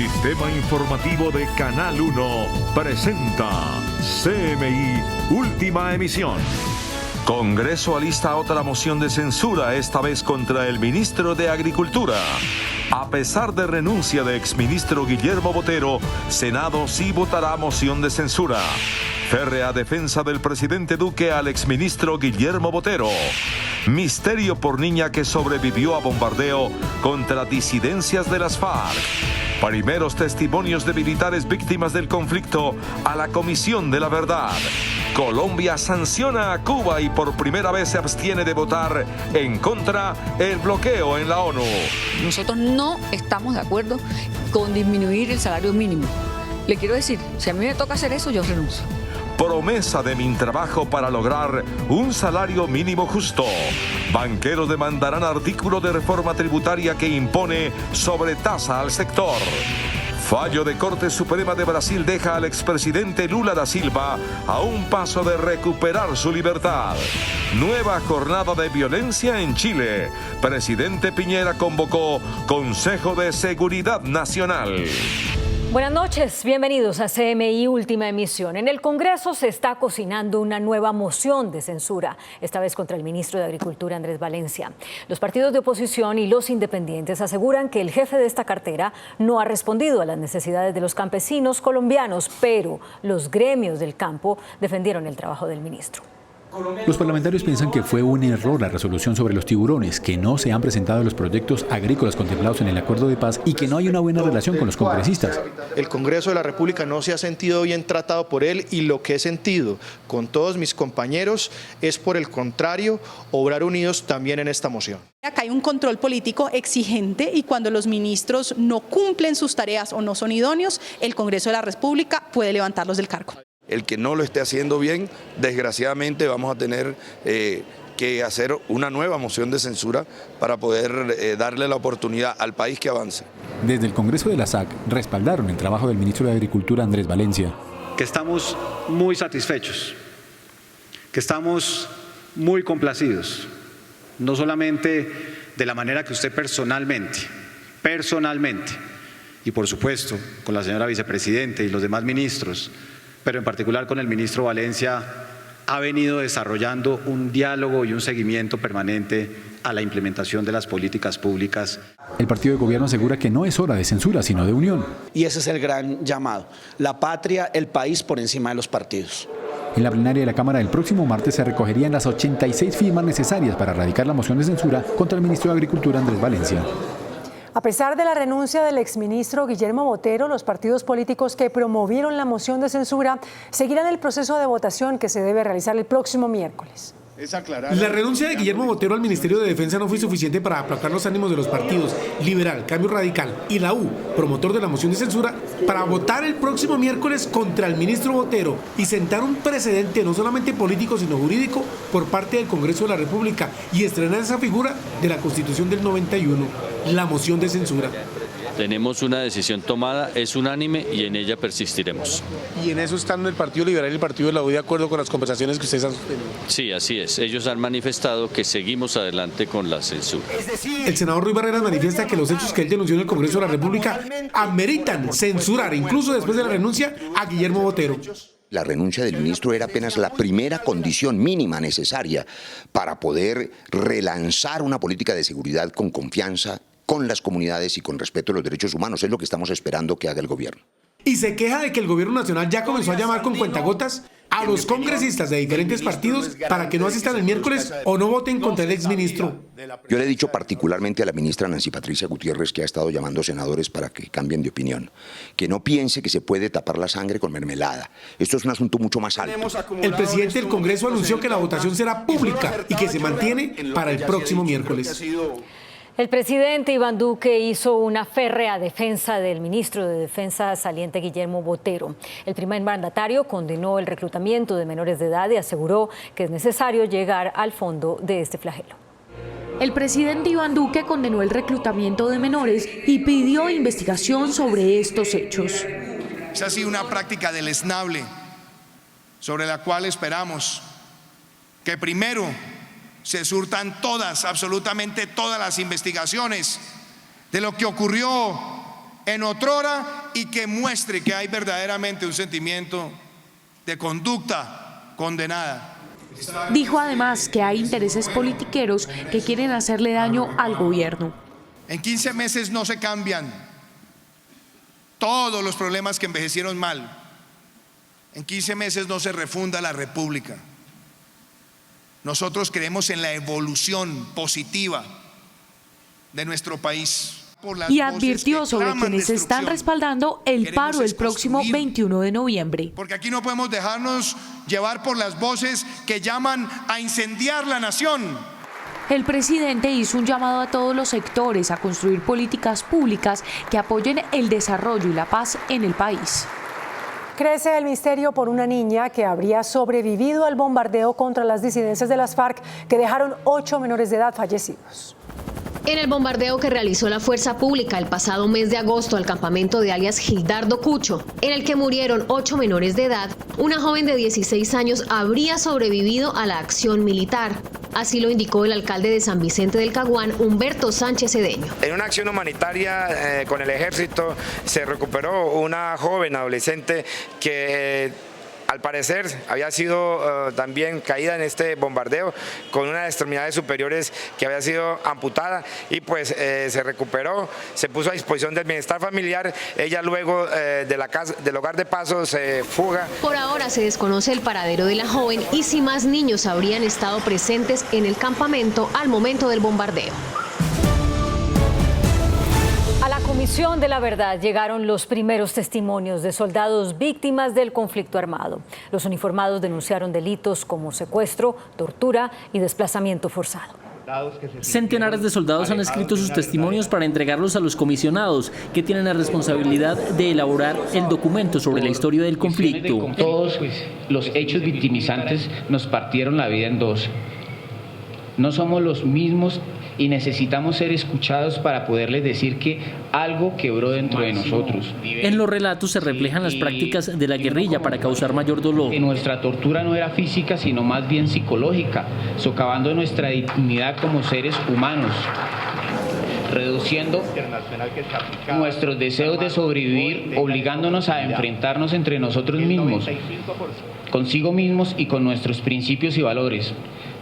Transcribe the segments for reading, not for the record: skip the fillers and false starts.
Sistema Informativo de Canal 1 presenta CMI Última Emisión. Congreso alista otra moción de censura, esta vez contra el ministro de Agricultura. A pesar de renuncia de exministro Guillermo Botero, Senado sí votará moción de censura. Férrea defensa del presidente Duque al exministro Guillermo Botero. Misterio por niña que sobrevivió a bombardeo contra disidencias de las FARC. Primeros testimonios de militares víctimas del conflicto a la Comisión de la Verdad. Colombia sanciona a Cuba y por primera vez se abstiene de votar en contra el bloqueo en la ONU. Nosotros no estamos de acuerdo con disminuir el salario mínimo. Le quiero decir, si a mí me toca hacer eso, yo renuncio. Promesa de Mintrabajo para lograr un salario mínimo justo. Banqueros demandarán artículo de reforma tributaria que impone sobretasa al sector. Fallo de Corte Suprema de Brasil deja al expresidente Lula da Silva a un paso de recuperar su libertad. Nueva jornada de violencia en Chile. Presidente Piñera convocó Consejo de Seguridad Nacional. Buenas noches, bienvenidos a CMI Última Emisión. En el Congreso se está cocinando una nueva moción de censura, esta vez contra el ministro de Agricultura, Andrés Valencia. Los partidos de oposición y los independientes aseguran que el jefe de esta cartera no ha respondido a las necesidades de los campesinos colombianos, pero los gremios del campo defendieron el trabajo del ministro. Los parlamentarios piensan que fue un error la resolución sobre los tiburones, que no se han presentado los proyectos agrícolas contemplados en el acuerdo de paz y que no hay una buena relación con los congresistas. El Congreso de la República no se ha sentido bien tratado por él y lo que he sentido con todos mis compañeros es, por el contrario, obrar unidos también en esta moción. Acá hay un control político exigente y cuando los ministros no cumplen sus tareas o no son idóneos, el Congreso de la República puede levantarlos del cargo. El que no lo esté haciendo bien, desgraciadamente vamos a tener que hacer una nueva moción de censura para poder darle la oportunidad al país que avance. Desde el Congreso de la SAC respaldaron el trabajo del ministro de Agricultura, Andrés Valencia. Que estamos muy satisfechos, que estamos muy complacidos, no solamente de la manera que usted personalmente, y por supuesto con la señora vicepresidenta y los demás ministros, pero en particular con el ministro Valencia, ha venido desarrollando un diálogo y un seguimiento permanente a la implementación de las políticas públicas. El partido de gobierno asegura que no es hora de censura, sino de unión. Y ese es el gran llamado, la patria, el país por encima de los partidos. En la plenaria de la Cámara el próximo martes se recogerían las 86 firmas necesarias para erradicar la moción de censura contra el ministro de Agricultura, Andrés Valencia. A pesar de la renuncia del exministro Guillermo Botero, los partidos políticos que promovieron la moción de censura seguirán el proceso de votación que se debe realizar el próximo miércoles. La renuncia de Guillermo Botero al Ministerio de Defensa no fue suficiente para aplacar los ánimos de los partidos Liberal, Cambio Radical y la U, promotor de la moción de censura, para votar el próximo miércoles contra el ministro Botero y sentar un precedente no solamente político sino jurídico por parte del Congreso de la República y estrenar esa figura de la Constitución del 91, la moción de censura. Tenemos una decisión tomada, es unánime y en ella persistiremos. ¿Y en eso están el Partido Liberal y el Partido de la U de acuerdo con las conversaciones que ustedes han sostenido? Sí, así es. Ellos han manifestado que seguimos adelante con la censura. El senador Ruy Barreras manifiesta que los hechos que él denunció en el Congreso de la República ameritan censurar, incluso después de la renuncia, a Guillermo Botero. La renuncia del ministro era apenas la primera condición mínima necesaria para poder relanzar una política de seguridad con confianza, con las comunidades y con respeto a los derechos humanos. Es lo que estamos esperando que haga el gobierno. Y se queja de que el gobierno nacional ya comenzó a llamar con cuentagotas a los congresistas de diferentes partidos para que no asistan el miércoles o no voten contra el exministro. Yo le he dicho particularmente a la ministra Nancy Patricia Gutiérrez, que ha estado llamando senadores para que cambien de opinión, que no piense que se puede tapar la sangre con mermelada. Esto es un asunto mucho más alto. El presidente del Congreso anunció que la votación será pública y que se mantiene para el próximo miércoles. El presidente Iván Duque hizo una férrea defensa del ministro de Defensa saliente Guillermo Botero. El primer mandatario condenó el reclutamiento de menores de edad y aseguró que es necesario llegar al fondo de este flagelo. El presidente Iván Duque condenó el reclutamiento de menores y pidió investigación sobre estos hechos. Esa ha sido una práctica deleznable sobre la cual esperamos que primero se surtan todas, absolutamente todas las investigaciones de lo que ocurrió en otrora y que muestre que hay verdaderamente un sentimiento de conducta condenada. Dijo además que hay intereses politiqueros que quieren hacerle daño al gobierno. En 15 meses no se cambian todos los problemas que envejecieron mal. En 15 meses no se refunda la República. Nosotros creemos en la evolución positiva de nuestro país. Y advirtió sobre quienes están respaldando el paro el próximo 21 de noviembre. Porque aquí no podemos dejarnos llevar por las voces que llaman a incendiar la nación. El presidente hizo un llamado a todos los sectores a construir políticas públicas que apoyen el desarrollo y la paz en el país. Crece el misterio por una niña que habría sobrevivido al bombardeo contra las disidencias de las FARC que dejaron 8 menores de edad fallecidos. En el bombardeo que realizó la Fuerza Pública el pasado mes de agosto al campamento de alias Gildardo Cucho, en el que murieron 8 menores de edad, una joven de 16 años habría sobrevivido a la acción militar. Así lo indicó el alcalde de San Vicente del Caguán, Humberto Sánchez Cedeño. En una acción humanitaria con el ejército se recuperó una joven adolescente que al parecer había sido también caída en este bombardeo con una de extremidades superiores que había sido amputada y pues se recuperó, se puso a disposición del bienestar familiar. Ella luego del hogar de paso se fuga. Por ahora se desconoce el paradero de la joven y si más niños habrían estado presentes en el campamento al momento del bombardeo. A la Comisión de la Verdad llegaron los primeros testimonios de soldados víctimas del conflicto armado. Los uniformados denunciaron delitos como secuestro, tortura y desplazamiento forzado. Centenares de soldados han escrito sus testimonios para entregarlos a los comisionados, que tienen la responsabilidad de elaborar el documento sobre la historia del conflicto. Todos los hechos victimizantes nos partieron la vida en dos. No somos los mismos y necesitamos ser escuchados para poderles decir que algo quebró dentro de nosotros. En los relatos se reflejan las prácticas de la guerrilla para causar mayor dolor. Nuestra tortura no era física, sino más bien psicológica, socavando nuestra dignidad como seres humanos, reduciendo nuestros deseos de sobrevivir, obligándonos a enfrentarnos entre nosotros mismos, consigo mismos y con nuestros principios y valores.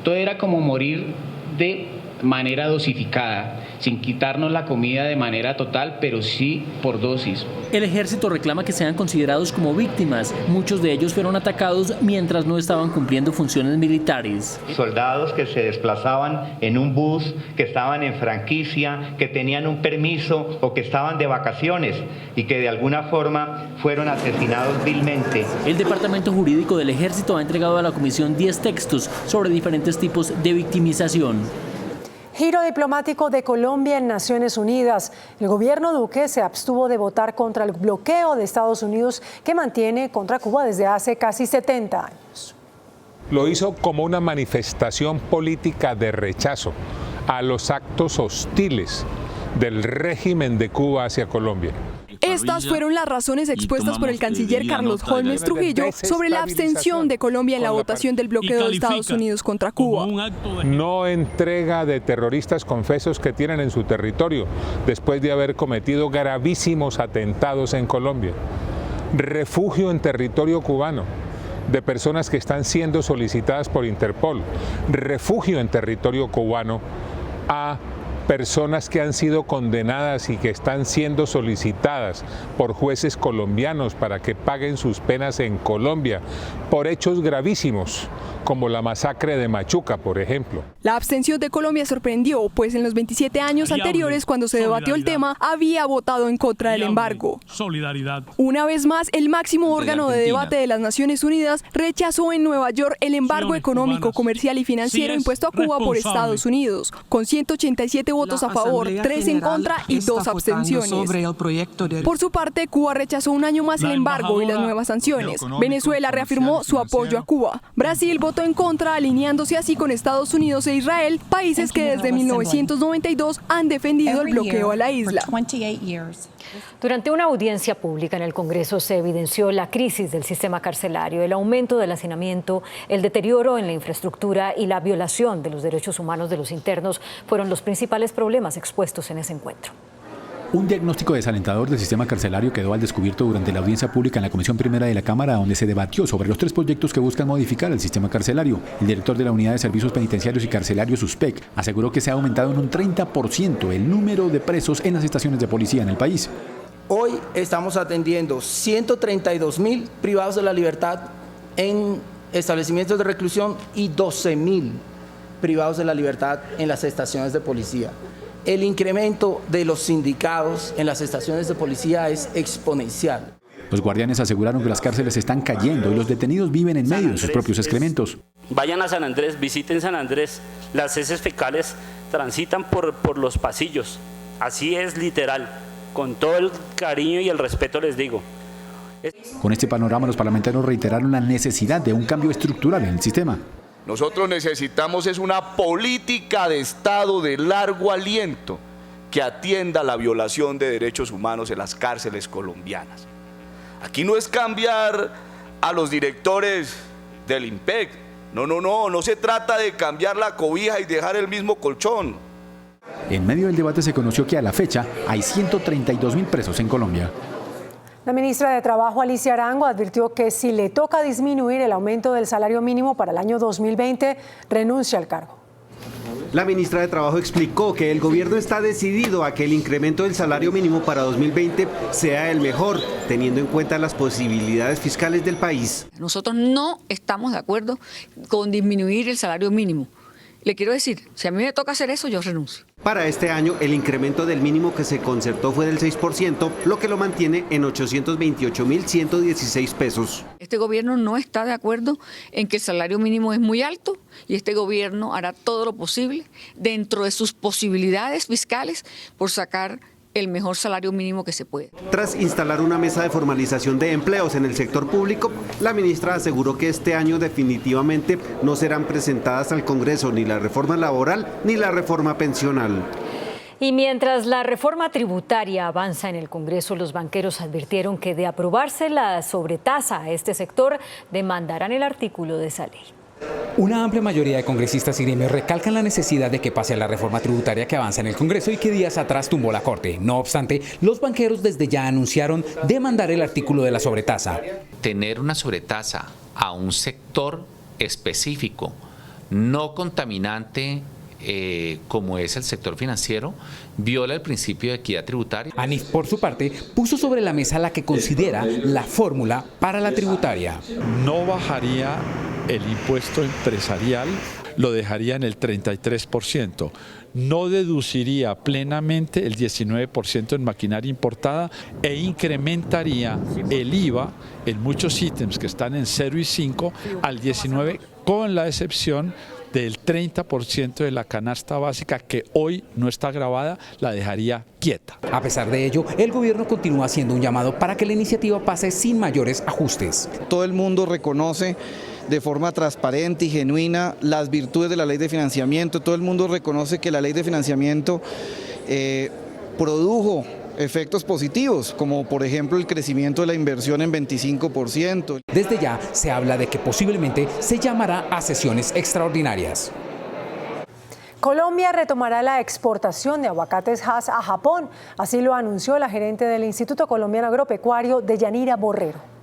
Todo era como morir de manera dosificada, sin quitarnos la comida de manera total, pero sí por dosis. El ejército reclama que sean considerados como víctimas. Muchos de ellos fueron atacados mientras no estaban cumpliendo funciones militares. Soldados que se desplazaban en un bus, que estaban en franquicia, que tenían un permiso o que estaban de vacaciones y que de alguna forma fueron asesinados vilmente. El Departamento Jurídico del Ejército ha entregado a la Comisión 10 textos sobre diferentes tipos de victimización. Giro diplomático de Colombia en Naciones Unidas. El gobierno Duque se abstuvo de votar contra el bloqueo de Estados Unidos que mantiene contra Cuba desde hace casi 70 años. Lo hizo como una manifestación política de rechazo a los actos hostiles del régimen de Cuba hacia Colombia. Estas fueron las razones expuestas por el canciller Carlos Holmes Trujillo sobre la abstención de Colombia en la votación del bloqueo de Estados Unidos contra Cuba. No entrega de terroristas confesos que tienen en su territorio después de haber cometido gravísimos atentados en Colombia. Refugio en territorio cubano de personas que están siendo solicitadas por Interpol. Refugio en territorio cubano a personas que han sido condenadas y que están siendo solicitadas por jueces colombianos para que paguen sus penas en Colombia por hechos gravísimos, como la masacre de Machuca, por ejemplo. La abstención de Colombia sorprendió, pues en los 27 años anteriores, cuando se debatió el tema, había votado en contra del embargo. Solidaridad. Una vez más, el máximo órgano de debate de las Naciones Unidas rechazó en Nueva York el embargo económico, comercial y financiero impuesto a Cuba por Estados Unidos, con 187 votos a favor, 3 en contra y 2 abstenciones. Por su parte, Cuba rechazó un año más el embargo y las nuevas sanciones. Venezuela reafirmó su apoyo a Cuba. Brasil votó en contra, alineándose así con Estados Unidos e Israel, países que desde 1992 han defendido el bloqueo a la isla. Durante una audiencia pública en el Congreso se evidenció la crisis del sistema carcelario, el aumento del hacinamiento, el deterioro en la infraestructura y la violación de los derechos humanos de los internos fueron los principales problemas expuestos en ese encuentro. Un diagnóstico desalentador del sistema carcelario quedó al descubierto durante la audiencia pública en la Comisión Primera de la Cámara, donde se debatió sobre los 3 proyectos que buscan modificar el sistema carcelario. El director de la Unidad de Servicios Penitenciarios y Carcelarios, USPEC, aseguró que se ha aumentado en un 30% el número de presos en las estaciones de policía en el país. Hoy estamos atendiendo 132.000 privados de la libertad en establecimientos de reclusión y 12.000 privados de la libertad en las estaciones de policía. El incremento de los sindicados en las estaciones de policía es exponencial. Los guardianes aseguraron que las cárceles están cayendo y los detenidos viven en medio de sus propios excrementos. Vayan a San Andrés, visiten San Andrés, las heces fecales transitan por los pasillos, así es literal, con todo el cariño y el respeto les digo. Con este panorama, los parlamentarios reiteraron la necesidad de un cambio estructural en el sistema. Nosotros necesitamos es una política de Estado de largo aliento que atienda la violación de derechos humanos en las cárceles colombianas. Aquí no es cambiar a los directores del IMPEC, no se trata de cambiar la cobija y dejar el mismo colchón. En medio del debate se conoció que a la fecha hay 132.000 presos en Colombia. La ministra de Trabajo, Alicia Arango, advirtió que si le toca disminuir el aumento del salario mínimo para el año 2020, renuncia al cargo. La ministra de Trabajo explicó que el gobierno está decidido a que el incremento del salario mínimo para 2020 sea el mejor, teniendo en cuenta las posibilidades fiscales del país. Nosotros no estamos de acuerdo con disminuir el salario mínimo. Le quiero decir, si a mí me toca hacer eso, yo renuncio. Para este año, el incremento del mínimo que se concertó fue del 6%, lo que lo mantiene en 828.116 pesos. Este gobierno no está de acuerdo en que el salario mínimo es muy alto y este gobierno hará todo lo posible dentro de sus posibilidades fiscales por sacar el mejor salario mínimo que se puede. Tras instalar una mesa de formalización de empleos en el sector público, la ministra aseguró que este año definitivamente no serán presentadas al Congreso ni la reforma laboral ni la reforma pensional. Y mientras la reforma tributaria avanza en el Congreso, los banqueros advirtieron que de aprobarse la sobretasa a este sector, demandarán el artículo de esa ley. Una amplia mayoría de congresistas y gremios recalcan la necesidad de que pase la reforma tributaria que avanza en el Congreso y que días atrás tumbó la Corte. No obstante, los banqueros desde ya anunciaron demandar el artículo de la sobretasa. Tener una sobretasa a un sector específico, no contaminante, como es el sector financiero, viola el principio de equidad tributaria. ANIF, por su parte, puso sobre la mesa la que considera la fórmula para la tributaria. No bajaría el impuesto empresarial, lo dejaría en el 33%. No deduciría plenamente el 19% en maquinaria importada e incrementaría el IVA en muchos ítems que están en 0 y 5 al 19%, con la excepción del 30% de la canasta básica que hoy no está grabada, la dejaría quieta. A pesar de ello, el gobierno continúa haciendo un llamado para que la iniciativa pase sin mayores ajustes. Todo el mundo reconoce de forma transparente y genuina las virtudes de la ley de financiamiento. Todo el mundo reconoce que la ley de financiamiento produjo efectos positivos, como por ejemplo el crecimiento de la inversión en 25%. Desde ya se habla de que posiblemente se llamará a sesiones extraordinarias. Colombia retomará la exportación de aguacates Hass a Japón, así lo anunció la gerente del Instituto Colombiano Agropecuario, Deyanira Borrero.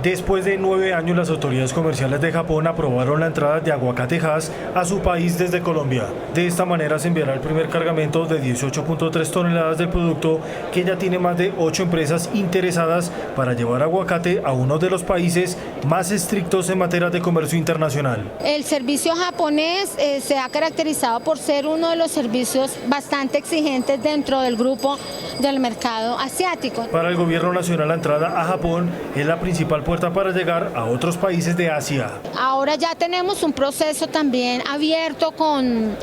Después de 9 años, las autoridades comerciales de Japón aprobaron la entrada de aguacate Hass a su país desde Colombia. De esta manera se enviará el primer cargamento de 18.3 toneladas del producto, que ya tiene más de 8 empresas interesadas para llevar aguacate a uno de los países más estrictos en materia de comercio internacional. El servicio japonés se ha caracterizado por ser uno de los servicios bastante exigentes dentro del grupo del mercado asiático. Para el gobierno nacional, la entrada a Japón es la principal puerta para llegar a otros países de Asia. Ahora ya tenemos un proceso también abierto con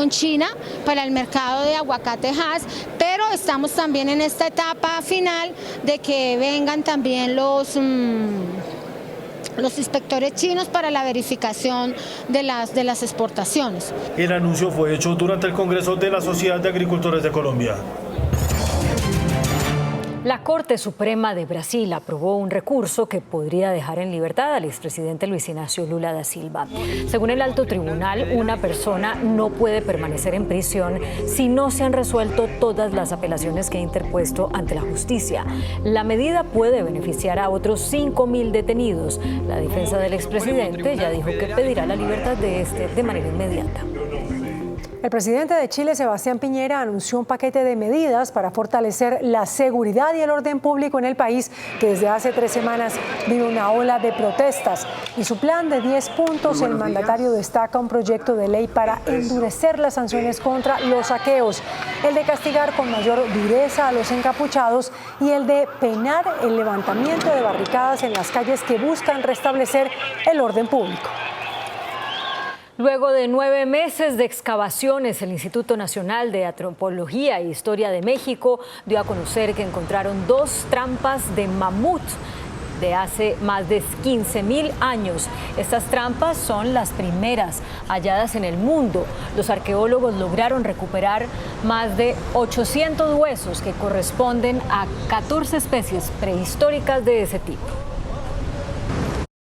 China para el mercado de aguacate Hass, pero estamos también en esta etapa final de que vengan también los inspectores chinos para la verificación de las exportaciones. El anuncio fue hecho durante el Congreso de la Sociedad de Agricultores de Colombia. La Corte Suprema de Brasil aprobó un recurso que podría dejar en libertad al expresidente Luis Inácio Lula da Silva. Según el alto tribunal, una persona no puede permanecer en prisión si no se han resuelto todas las apelaciones que ha interpuesto ante la justicia. La medida puede beneficiar a otros 5.000 detenidos. La defensa del expresidente ya dijo que pedirá la libertad de este de manera inmediata. El presidente de Chile, Sebastián Piñera, anunció un paquete de medidas para fortalecer la seguridad y el orden público en el país, que desde hace 3 semanas vive una ola de protestas. En su plan de 10 puntos, el mandatario destaca un proyecto de ley para endurecer las sanciones contra los saqueos, el de castigar con mayor dureza a los encapuchados y el de penar el levantamiento de barricadas en las calles que buscan restablecer el orden público. Luego de 9 meses de excavaciones, el Instituto Nacional de Antropología e Historia de México dio a conocer que encontraron 2 trampas de mamut de hace más de 15.000 años. Estas trampas son las primeras halladas en el mundo. Los arqueólogos lograron recuperar más de 800 huesos que corresponden a 14 especies prehistóricas de ese tipo.